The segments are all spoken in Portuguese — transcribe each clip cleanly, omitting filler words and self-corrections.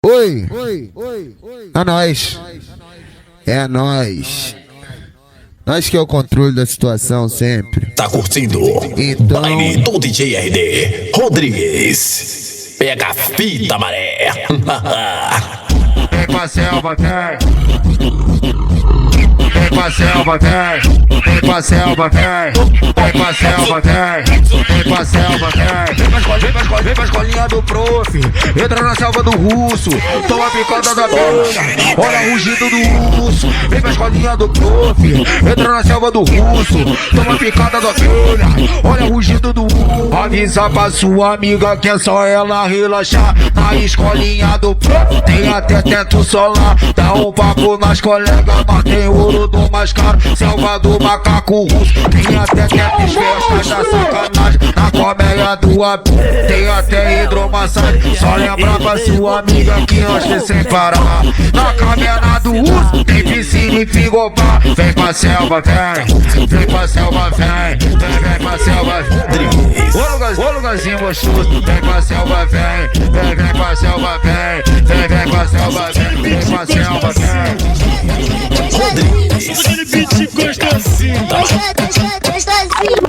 Oi, é nóis, é nóis. Nós que é o controle da situação sempre. Tá curtindo? Então, Baile do DJ RD Rodrigues. Pega a fita, maré. Vem pra selva, vem. Vem pra selva, vem. Vem pra selva, vem. Vem pra selva, vem. Vem pra selva, vem. Vem pra escolinha do prof. Entra na selva do russo. Toma a picada da abelha. Olha o rugido do urso. Vem pra escolinha do prof. Entra na selva do russo. Toma a picada da abelha. Olha o rugido do urso. Avisa pra sua amiga que é só ela relaxar. Na escolinha do prof. Tem até teto solar. Dá um papo nas colegas, mas tem ouro do mais caro. Selva do macaco russo. Tem até teto festas da sacanagem. Na colmeia do ab. Tem até hidromassagem. Só lembrar pra sua amiga que nós sem parar. Na caverna do urso tem piscina e frigobar. Vem pra selva, vem. Vem pra selva, vem. Vem pra selva, vem. Ô lugarzinho gostoso. Vem pra selva, vem. Vem pra selva, vem. Vem pra selva, vem. Vem pra selva, vem. Aquele beat gostosinho.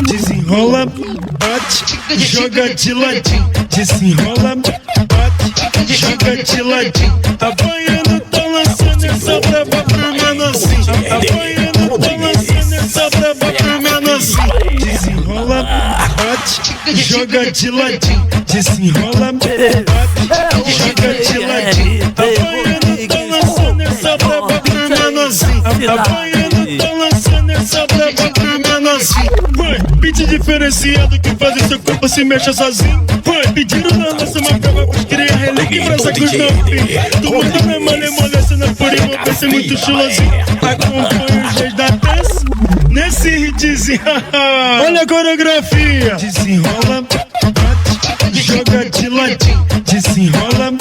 Desenrola, bate, joga de ladinho. Desenrola, bate, joga de ladinho. Tá banhando, tá lançando essa braba pro menorzinho. Tá banhando, tá lançando essa braba pro menorzinho. Desenrola, bate, joga de ladinho. Desenrola, bate, joga de ladinho. Tá banhando, tá lançando essa braba pro menorzinho. Tá banhando, tá lançando essa braba pro menorzinho. Beat diferenciado que faz seu corpo se mexa sozinho. Pediram na nossa macaba pros criar relíquia pra essa cruz novinha. Tu manda minha malemolência na fúria, vou ver ser muito chulosinho. Acompanha os reis da dança nesse hitzinho. Olha a coreografia. Desenrola, bate, joga de ladinho. Desenrola,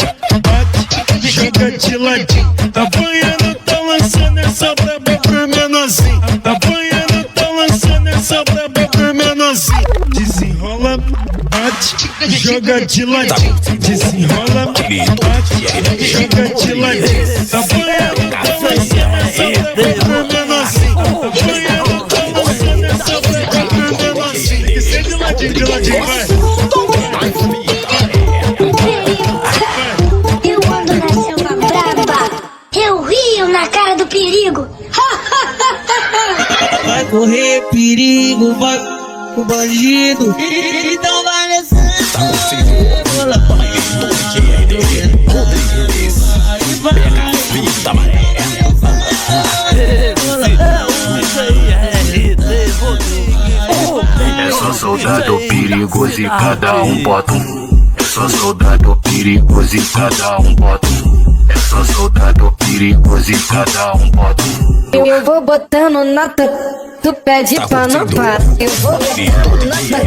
bate, joga de ladinho. Tá banhando, tá lançando essa braba pro menorzinho. Tá banhando, tá lançando essa braba pro menorzinho. Desenrola, bate, joga de ladinho. Desenrola, bate, joga de ladinho. Tá banhando, tá lançando essa braba pro menorzinho. Tá banhando, tá lançando essa braba pro menorzinho. Tem que ser de ladinho, vai. Eu ando na selva braba. Eu rio na cara do perigo. Vai correr perigo, vai o bandido. Então vai nessa. Tá curtindo? Baile do DJ RD Rodrigues. Pega a fita, maré. É só soldado perigoso e cada um bota um. É só soldado perigoso e cada um bota um. É só soldado perigoso e cada um bota um. Eu vou botando nota, tu pede pra não parar. Eu vou botando nota,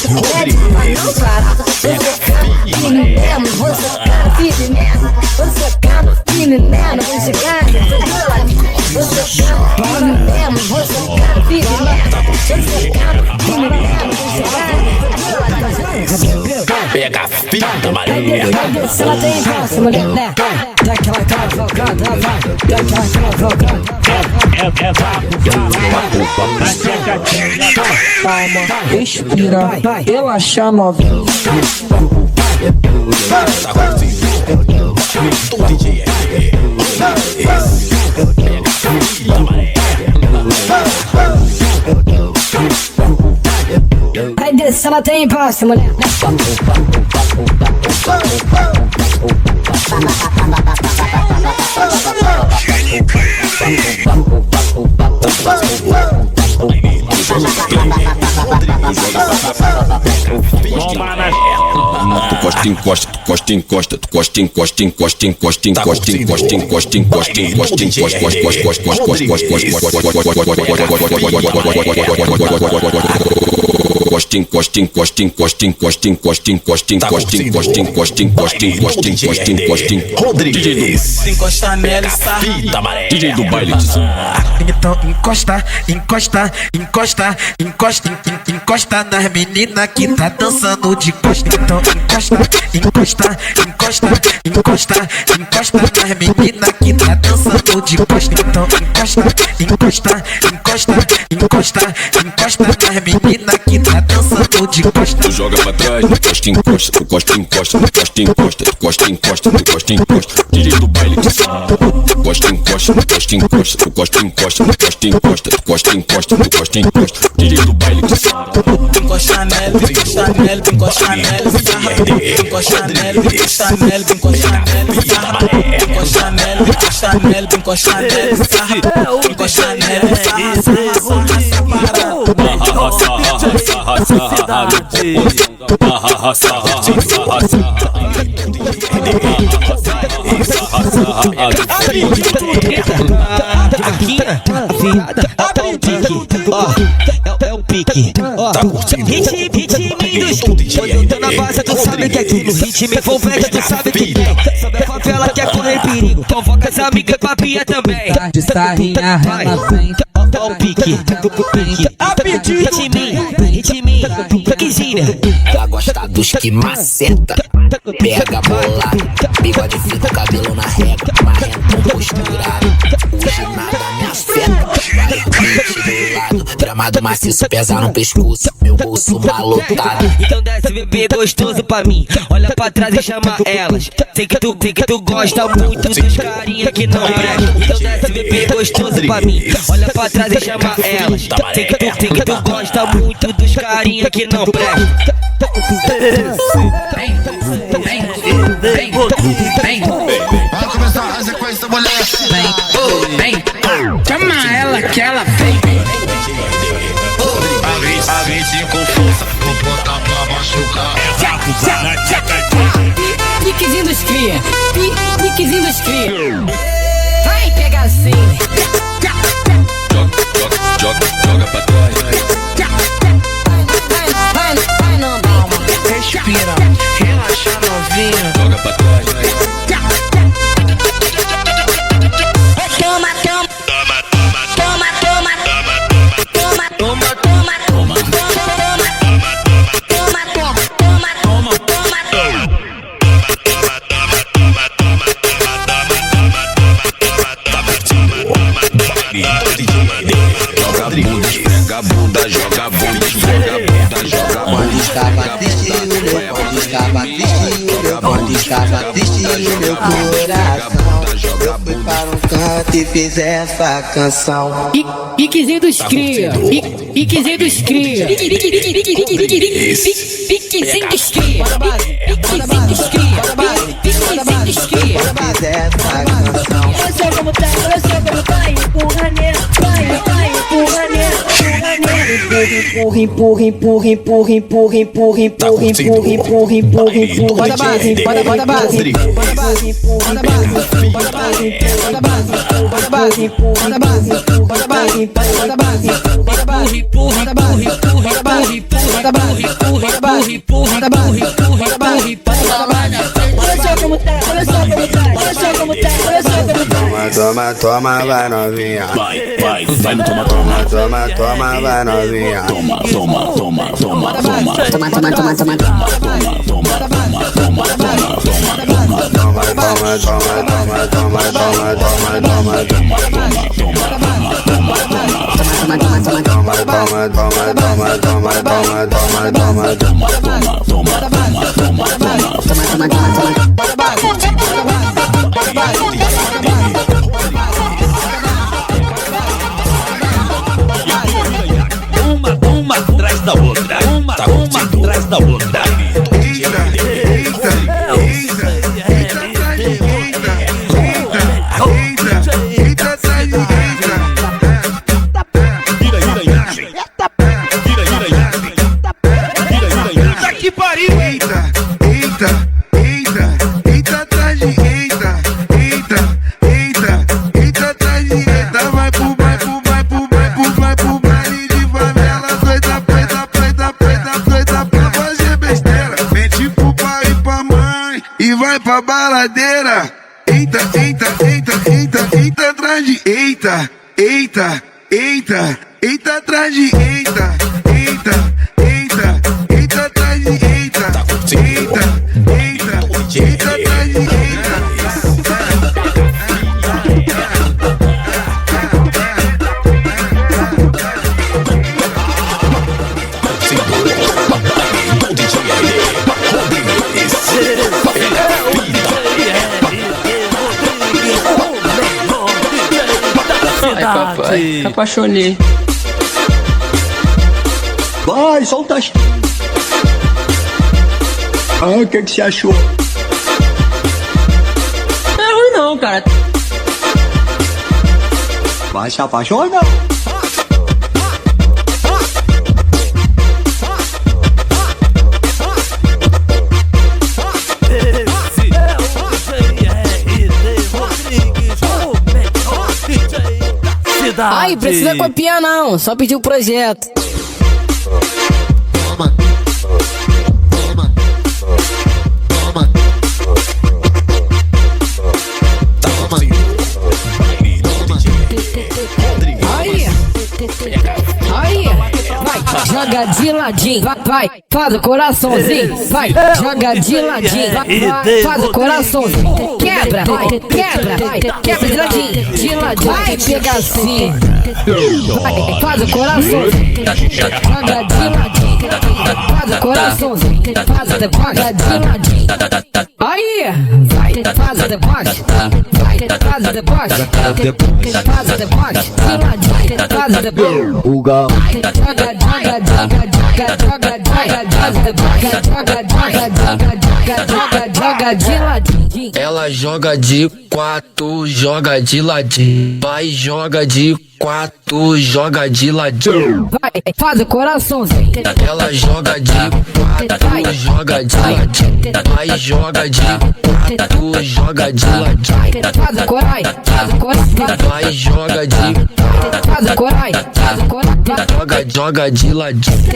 tu pede pra não parar. Vou socando firme mesmo, vou socando firme mesmo. Vou socando firme mesmo, vou chegar. Vou socando firme mesmo, vou socando firme mesmo. Vou socando firme mesmo, vou chegar. Pega a fita, maré. Se ela tem braço, mulher, né? Dá aquela cavalgada, vai. Dá aquela cavalgada. Calma, respira, relaxa novinho. Tá curtindo? Do DJ RD Rodrigues. Pega a fita, maré. Vai descer, ela tem braço, mulher. Tu encosta, encosta, tu encosta, encosta, encosta, encosta, encosta, encosta, encosta, encosta, encosta, encosta, encosta, encosta, encosta, encosta, encosta, encosta, encosta, encosta, encosta, encosta, encosta, encosta, encosta, encosta, encosta, encosta, Rodrigues. Encosta nela e sarra. DJ do baile. Então encosta, encosta, encosta, encosta, encosta nas meninas que tá dançando de costa. Então encosta, encosta, encosta, encosta, encosta nas meninas que tá dançando de costa. Então encosta, encosta, encosta, encosta, encosta nas meninas que tá dançando de costa. Tu joga pra trás, encosta, encosta, encosta, encosta, encosta, encosta, encosta, encosta, encosta, encosta. DJ do baile. Encosta, encosta, encosta, encosta, encosta, encosta, encosta, encosta, encosta, encosta, encosta, encosta. DJ do baile. Encosta nela, encosta nela, encosta nela, encosta nela, encosta nela, encosta nela, encosta nela, encosta nela, encosta nela, encosta é o pique, ó, ritmo dos tô na base, tu sabe que é tudo, ritmo envolvente, tu sabe que tem, sobe a favela quer correr perigo, convoca as amigas pra pia também, de sarrinha, ela vem, ó o pique, ritmo, piquezinha, ela gosta dos que maceta, pega bolado, bigode fita, cabelo na régua, marrentão posturado, hoje nada me afeta, vai do lado, gramado maciço, pesa no pescoço, meu bolso malotado. Então desce bebê gostoso pra mim, olha pra trás e chama elas, sei que tu gosta muito dos carinha que não presta. Então desce bebê gostoso pra mim, olha pra trás e chama elas, sei que tu gosta muito dos carinha que não presta. Vai começar a sequência, mulher. vem, chama ela que ela vem. Agride com força, vou botar pra machucar. Piquezinho dos cria, piquezinho dos cria. Vai pegar assim. Joga pra trás. Vai não, calma. Respira, relaxa novinha. Joga pra trás. Toma, toma, toma, toma, toma, toma, toma, Joga bunda, esfrega a bunda, joga bunda, esfrega a bunda, joga bunda. Quando estava triste o meu, quando estava triste o meu, quando estava triste o meu coração, eu fui para um canto e fiz essa canção. Piquezinho dos cria, piquezinho dos cria. Piquezinho dos cria, piquezinho dos cria, piquezinho dos cria. Fiz essa canção. olha só como tá, empurra nele, vai, empurra nele, empurra, empurra, empurra, empurra, empurra, empurra, empurra, empurra, empurra, empurra, empurra, Bota a base, bota a base, bota a base, bota a base, bota a base, bota a base, bota a base, bota a base, bota a base, bota a base, bota a base, bota a base, bota a base, bota a base, bota a base, bota a base, bota a base, bota a base. Olha só como tá, olha só como tá, olha só como tá, olha só como tá. Toma, toma, vai novinha. Vai no toma, Toma, toma, vai novinha. toma, toma, toma, toma, toma, Toma, toma, toma, toma. Toma, toma, toma, toma, toma, toma, toma. Uma atrás da outra, uma atrás da outra. Que pariu! Eita, eita, eita, eita atrás de eita, eita, eita, eita atrás de eita, vai pro baile de favela, preta, preta, preta, preta, pra baladeira. Eita, eita, eita, eita, eita atrás de eita, eita, eita, eita atrás de eita, eita, eita, eita atrás de eita, eita, eita, eita atrás de eita. Ai, papai, apaixonei. Vai, solta as... o que você achou? Não é ruim não, cara. Vai se apaixonar. Ai, precisa copiar não, só pedir o projeto. Toma, toma, toma, toma, Aí, aí, vai, joga de ladinho, vai, faz o coraçãozinho, vai, joga de ladinho, vai, faz o coraçãozinho, quebra, quebra de ladinho, vai, pega assim, vai, faz o coraçãozinho, joga de ladinho, faz o coraçãozinho, joga de ladinho, aí, vai, faz o deboche, vai, faz o deboche, faz o deboche, de ladinho, faz o deboche, o galo. Joga de ladinho. Ela joga de quatro, joga de ladinho. Vai, joga de quatro, joga de ladinho. Vai, faz o coraçãozinho. Ela joga de quatro, joga de ladinho. Vai, joga de quatro, joga de ladinho. Faz o corai, vai, joga de faz o corai, joga de ladinho.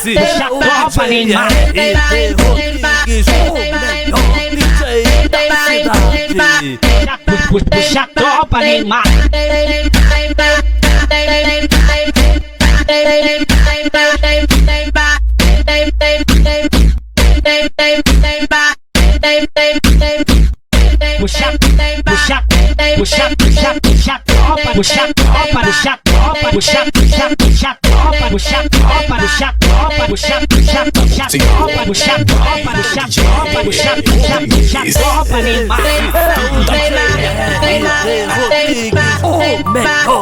Puxa a tropa, Neymar. Puxa a tropa, Neymar. Puxa a tropa, puxa a tropa, puxa a tropa, puxa a tropa, puxa a tropa, puxa a tropa, puxa a tropa, puxa a tropa, puxa a tropa, puxa a tropa, Neymar.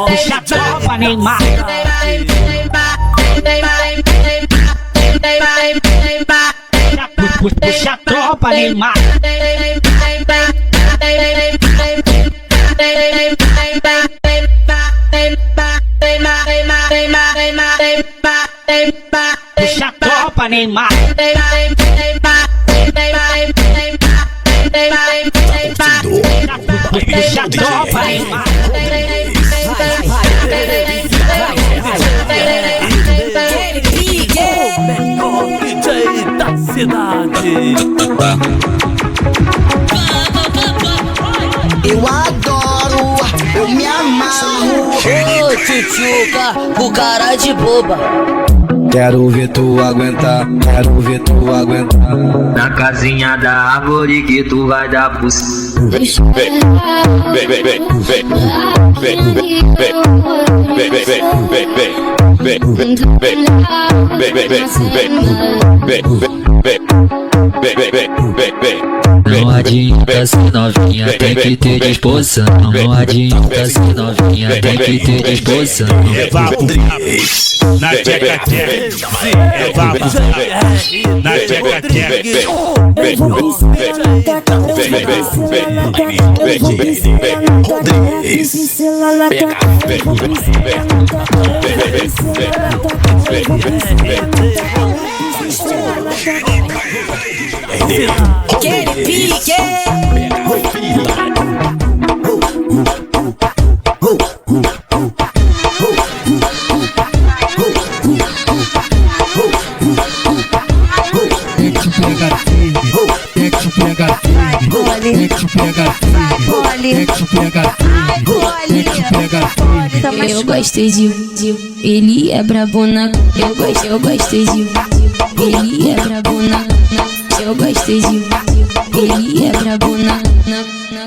Puxa a tropa, Neymar. Puxa a tropa, Neymar. Puxa a tropa, Neymar. Puxa a tropa, Neymar. Eu adoro, eu me amarro. Ô tchutchuca, o cara de boba. Quero ver tu aguentar, quero ver tu aguentar. Na casinha da árvore que tu vai dar pro Não adianta ser novinha, tem que ter disposição. Não adianta ser novinha, tem que ter disposição. É vapo, na tcheca tcheca. É vapo, na tcheca tcheca. Aquele pique. pega firme, quer que pega firme, quer que pega firme. Eu gostei de ele é brabona. Eu gostei de ele é brabona. Eu gostei de ele é brabona.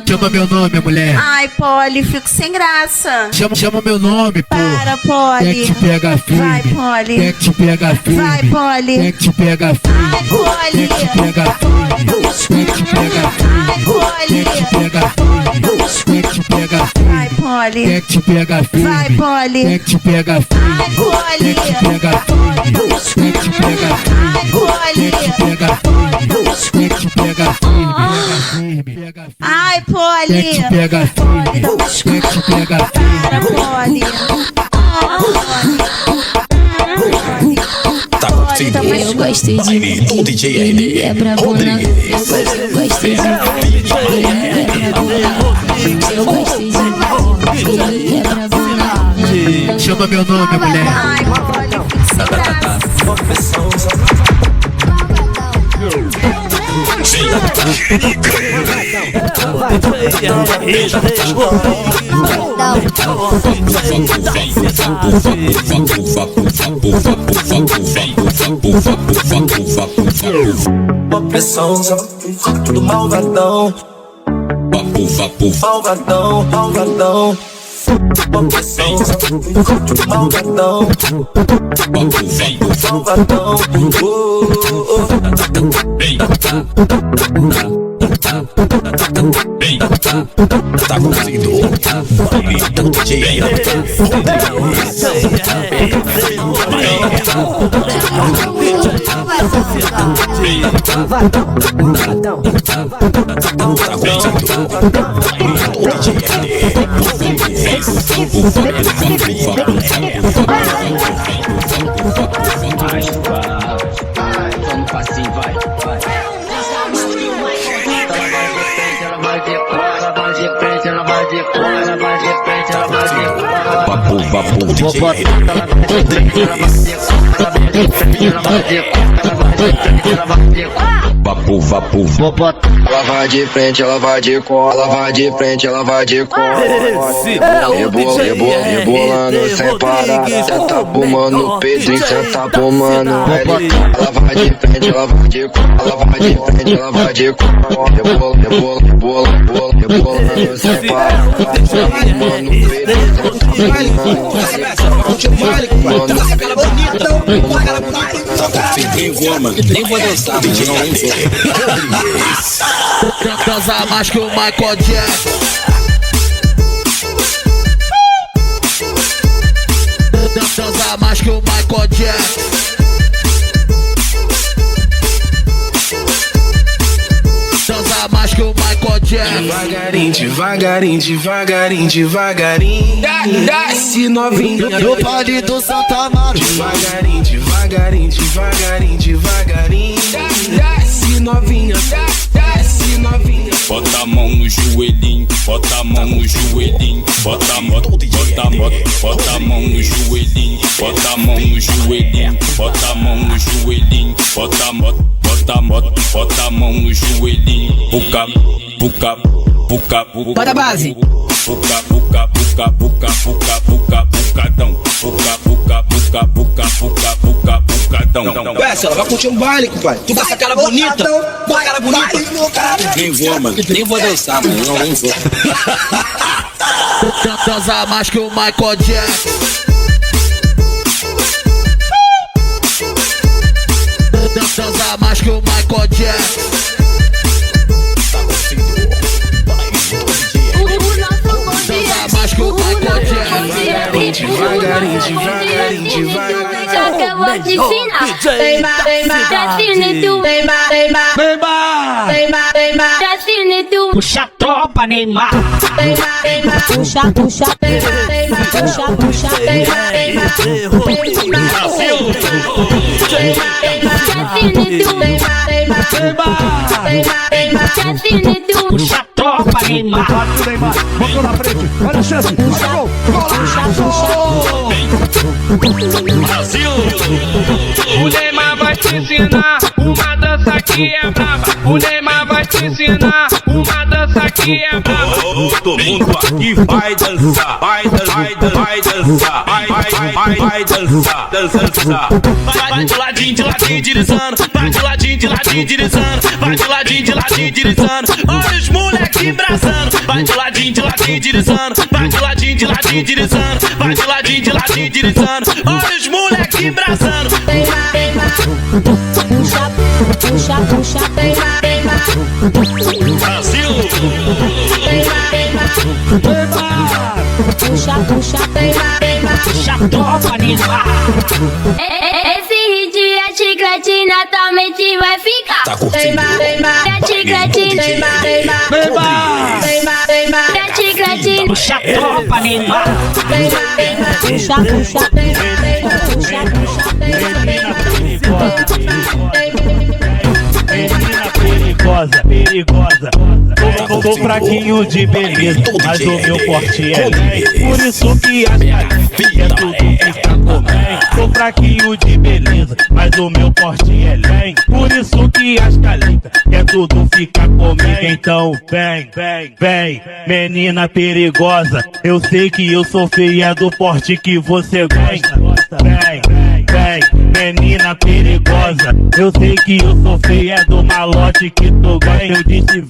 Chama meu nome, mulher. Ai, Polly, fico sem graça. Chama meu nome, pô. Para, Polly. Quer que pega firme. Vai, Polly. Quer que pega firme. Vai, Polly. Quer que pega firme. Ai, Polly. Quer que pega firme. Quer que pega firme. Ai, Polly. Quer que pega firme. Quer que pega firme. Vai, Polly. Quer que pega firme. Vai, Polly. Quer que pega firme. Ai, Polly. Quer que pega firme. Quer que pega firme. Ai, Polly. Quer que pega firme. Quer que pega firme. Ai, Polly. Quer que pega firme. Quer que pega firme. Para, Polly. Eu gostei de ele é brabona. Eu gostei de ele é brabona. Eu gostei de ele é brabona. Chama meu nome, mulher. Ai, Polly, fico sem graça. Opressão, tudo malvadão. Malvadão, malvadão. Opressão, tudo malvadão. Malvadão, Tá curtindo então DJ Vamos passinho, vai. Ela vai de frente, ela vai de cola, ela vai de frente, ela vai de cola. Rebolando sem parar. Senta pro mano Pedro e senta pro mano. Ela vai de frente, ela vai de cola, ela vai de frente, ela vai de cola. Rebolando sem parar. Senta pro mano Pedro e senta pro mano. Nem vou dançar, Dança mais que o Michael Jackson. Dança mais que o Michael Jackson. Dança mais que o Michael Jackson. Devagarinho, devagarinho, devagarinho, devagarinho. Desce novinha do Vale do Santa Amaro. Devagarinho, devagarinho, devagarinho, devagarinho. Desce novinha, desce novinha. Bota a mão no joelhinho, bota a mão no joelhinho, bota a mão no joelhinho, bota a mão no joelhinho, bota a mão no joelhinho, bota a mão no joelhinho, buca, bota a base. Bucadão. Peça, ela vai curtir um baile, compadre. Tu com essa cara bonita. Cara bonita. Nem vou, mano. Nem vou dançar, mano. Não, nem vou. Dança mais que o Michael Jackson. Dança mais que o Michael Jackson. Dança mais que o Michael Jackson. Devagarinho, devagarinho, devagarinho. Já que eu vou te ensinar. Puxa a tropa, Neymar. Puxa. Puxa a tropa, Neymar. Botou na frente, olha a chance. Brasil! O Neymar vai te ensinar uma dança que é brava. O Neymar vai vai te ensinar uma dança que é brava. Todo mundo aqui vai dançar, vai dançar, vai dançar, vai dançar, dançar. Vai de ladinho, deslizando. Vai de ladinho, deslizando. Vai de ladinho, deslizando. Olha os moleque embraçando. Vai de ladinho, deslizando. Vai de ladinho, deslizando. Vai de ladinho, deslizando. Olha os moleque embraçando. Puxa, puxa, puxa, Brasil. puxa, puxa, Puxa, topa, animal. Esse hit é chiclete, naturalmente vai ficar. Tá curtindo? É chiclete, é chiclete. Puxa, topa, animal. puxa, puxa, Menina perigosa. Tô fraquinho de beleza, mas o meu forte é lei. Por isso que as carinhas tudo fica comem. Tô fraquinho de beleza, mas o meu forte é lei. Por isso que as calicas quer tudo ficar comem. Então vem, menina perigosa. Eu sei que eu sou feia do porte que você gosta. Vem, menina perigosa. Eu sei que eu sou feia do malote que tu ganha. Eu disse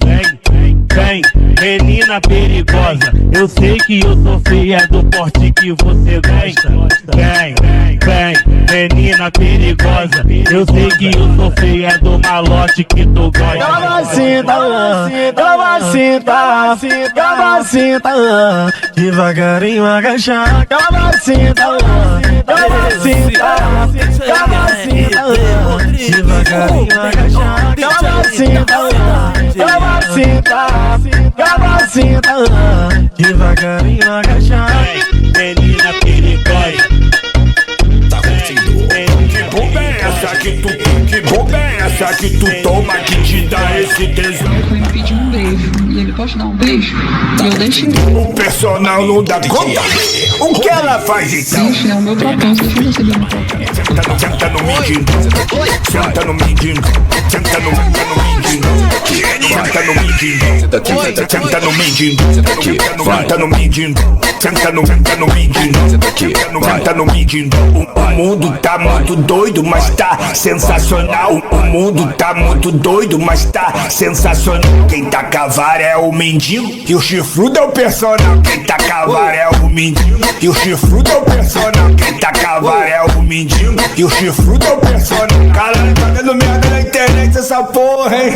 vem, menina perigosa. Eu sei que eu sou feia do porte que você gosta. Vem, menina perigosa. Eu sei que eu sou feia do malote que tu gosta. Calma, devagarinho agachar. Calma, devagarinho agachar. Devagarinho agachar. Menina perigosa. Tá curtindo? Que bomba é essa que tu toma que te dá esse tesão? Foi me pedir um beijo e ele pode dar um beijo e eu deixei. O personal não dá conta. O que ela faz então? Ixi, é o meu propósito, deixa eu receber meu propósito. Senta no mindinho, senta no mindinho, senta no mindinho, senta no mindinho, senta no mindinho, senta no mindinho, senta no mindinho. O mundo tá muito doido, mas tá sensacional. O mundo tá muito doido, mas tá sensacional. Quem tá cavar é o mendigo e o chifrudo é o personal. Quem tá cavar é o mendigo e o chifrudo é o personal. Quem tá cavar é o mendigo e o chifrudo é o personal. Caralho, tá dando merda na internet essa porra, hein?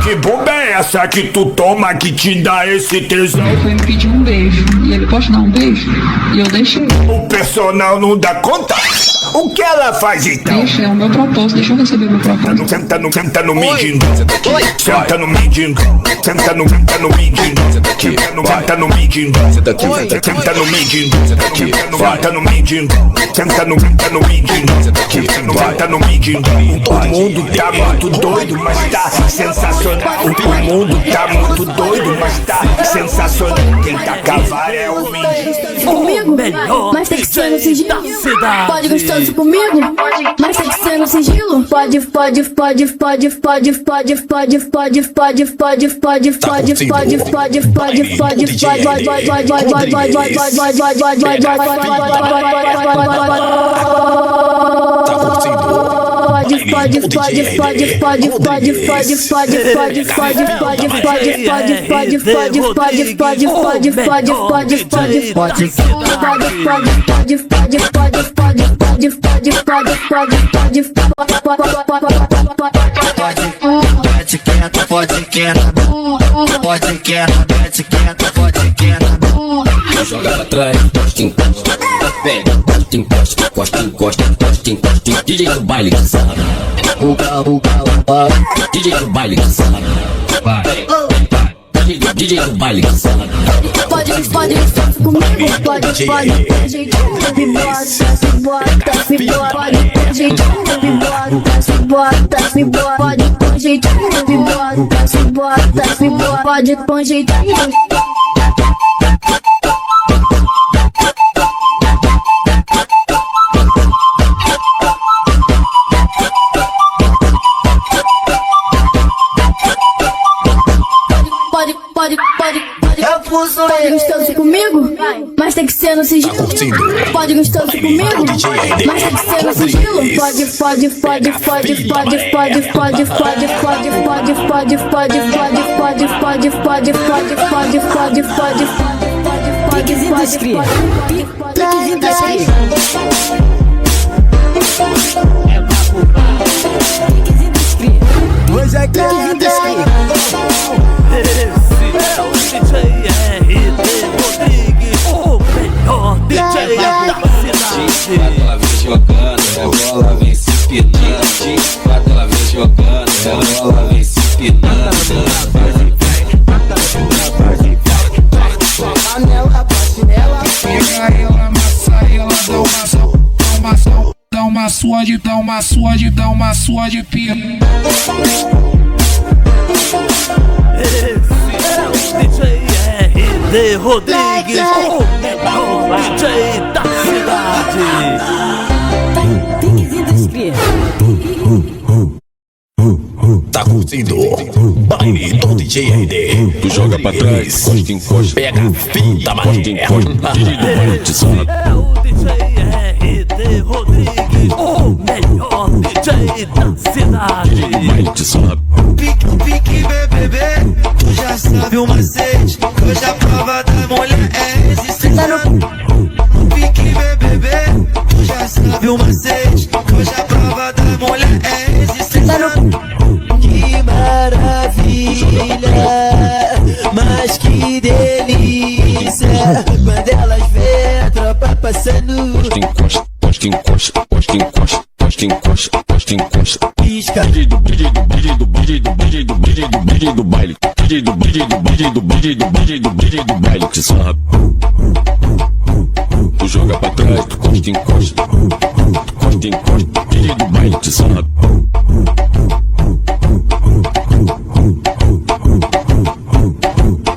Que bomba é essa que tu toma que te dá esse tesão? Foi me pedir um beijo e ele pode dar um beijo e eu deixei. O personal não dá conta? O que ela faz então? Ixi, é o meu propósito, deixa eu receber meu propósito. Senta no mindinho, senta no mindinho, senta no mindinho, senta no mindinho, senta no mindinho, senta no mindinho, senta no mindinho, senta no mindinho. O mundo tá muito doido, mas tá sensacional. O mundo tá muito doido, mas tá sensacional. Quem tá cavar é o mendigo. Comigo, mas tem que ser no sigilo. Pode gostoso comigo, mas tem que ser no sigilo. Pode, Joga pra trás, encosta, pega, encosta, encosta, DJ do baile que sabe. DJ do baile que sabe. DJ do baile que sabe. Pode comigo, pode, jeitinho, me bota, se bota, pode, jeitinho, me bota, se bota, pode, com jeitinho, me bota, se bota, pode, com jeitinho. pulso. Pode gostoso comigo, mas tem que ser no sigilo. Pode gostoso comigo, mas tem que ser no sigilo. Pode, pode, pode, pode, pode, pode, pode, pode, pode, pode, pode, pode, pode, pode, pode, pode, pode, pode, pode, pode, Piquezinho dos cria. Piquezinho dos cria. Piquezinho dos cria. Hoje é piquezinho dos cria. Esse é o DJ RD Rodrigues, o melhor DJ da cidade. Ela vem jogando, ela vem se empinando. Ela vem jogando, ela vem se empinando. Pega ela, amassa ela, dá uma sua de pia. Esse é o DJ RD Rodrigues, o melhor DJ da cidade. Piquezinho dos cria. Tá curtindo baile do DJ RD. Tu joga pra trás, encosta, encosta. Pega a fita, Encosta, encosta. DJ do baile de zona. É o DJ RD Rodrigues, o melhor DJ da cidade. Baile de zona. Pique, bebê, tu já sabe o macete. Hoje a prova da mulher é resistência. Pique, bebê, tu já sabe o macete. Hoje a prova da mulher é resistência. Que maravilha, mas que delícia. Quando elas vê a tropa passando. Encosta, encosta, encosta, encosta, encosta, encosta, encosta, encosta. Pisca. DJ do baile. DJ do baile de zona. Tu joga pra trás, tu encosta, encosta. Encosta, encosta. DJ do baile de zona.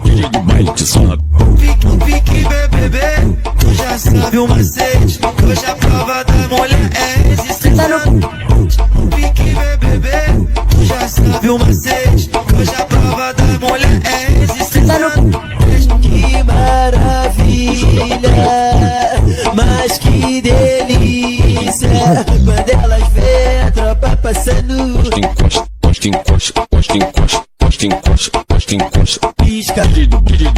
DJ do baile de zona. Pique, bebê, tu já sabe o macete. Hoje a prova da mulher é resistência. Pique, bebê, tu já sabe o macete. Hoje a prova da mulher é resistência. Que maravilha, mas que delícia. Quando elas vê a tropa passando. Encosta, encosta, encosta, encosta, encosta, encosta, encosta, encosta. Pisca. DJ do baile.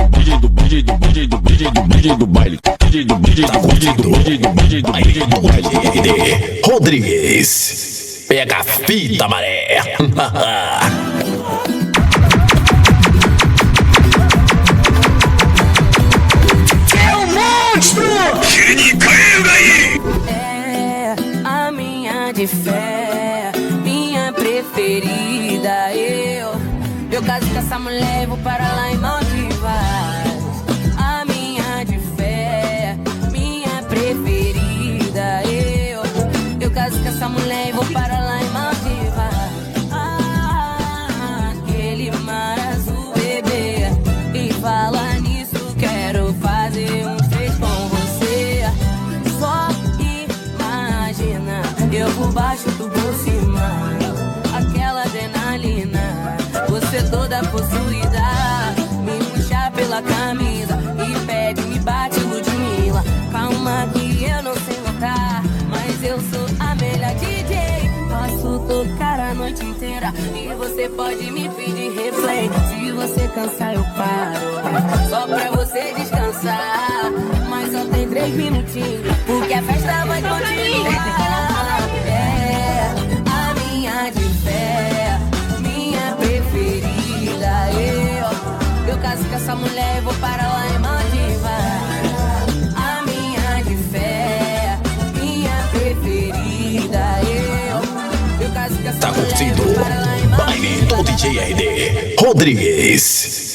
DJ do baile RD Rodrigues. Pega a fita, maré. É a minha de fé, minha preferida. Eu caso com essa mulher e vou para lá em Maldivas. A minha de fé, minha preferida. Eu caso com essa mulher e vou para lá em Maldivas. Aquele mar azul, bebê. E fala nisso, quero fazer um fez com você. Só imagina, eu por baixo do por cima. Aquela adrenalina, você toda possuída. Me puxa pela camisa e pede, me bate Ludmilla. Calma que eu não sei notar, mas eu sou a melhor DJ. Posso tocar a noite inteira e você pode me pedir replay. Se você cansar eu paro, só pra você descansar. Mas só tem 3 minutinhos, porque a festa vai continuar. É a minha de fé, minha preferida. Eu caso com essa mulher e vou para lá em Maldivas. A minha de fé, minha preferida. Eu caso com essa Tá mulher e curtindo vou para lá em baile do DJ RD Rodrigues.